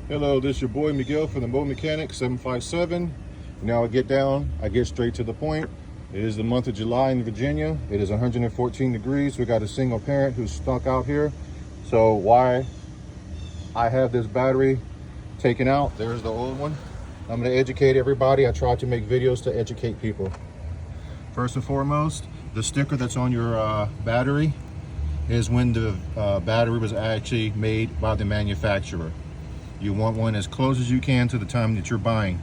Hello, this is your boy Miguel from the mobilemechanic 757. Now I get straight to the point. It is the month of July in Virginia. It is 114 degrees. We got a single parent who's stuck out here. So why I have this battery taken out, there's the old one. I'm gonna educate everybody. I try to make videos to educate people. First and foremost, the sticker that's on your battery is when the battery was actually made by the manufacturer. You want one as close as you can to the time that you're buying,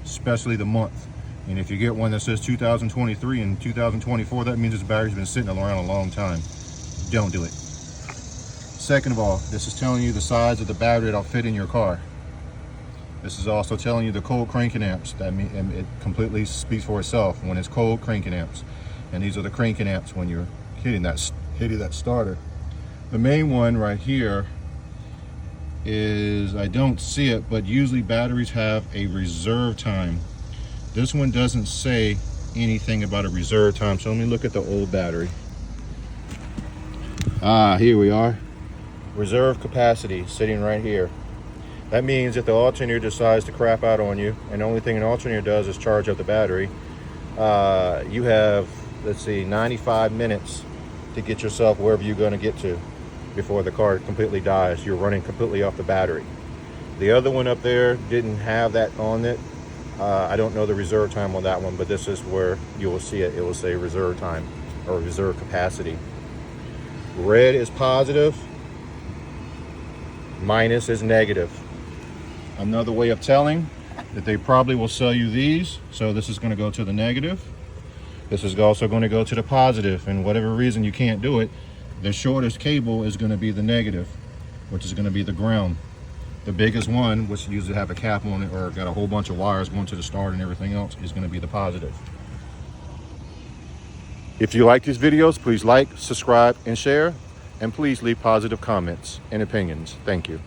especially the month. And if you get one that says 2023 and 2024, that means this battery's been sitting around a long time. Don't do it. Second of all, this is telling you the size of the battery that'll fit in your car. This is also telling you the cold cranking amps. That means it completely speaks for itself when it's cold cranking amps. And these are the cranking amps when you're hitting that starter. The main one right here is, I don't see it, but usually batteries have a reserve time. This one doesn't say anything about a reserve time, so let me look at the old battery. Here we are. Reserve capacity sitting right here. That means if the alternator decides to crap out on you, and the only thing an alternator does is charge up the battery, you have, let's see, 95 minutes to get yourself wherever you're going to get to before the car completely dies. You're running completely off the battery. The other one up there didn't have that on it. I don't know the reserve time on that one, but this is where you will see it. It will say reserve time or reserve capacity. Red is positive, minus is negative. Another way of telling that they probably will sell you these. So this is going to go to the negative. This is also going to go to the positive, and whatever reason you can't do it, the shortest cable is going to be the negative, which is going to be the ground. The biggest one, which usually have a cap on it or got a whole bunch of wires going to the start and everything else, is going to be the positive. If you like these videos, please like, subscribe, and share, and please leave positive comments and opinions. Thank you.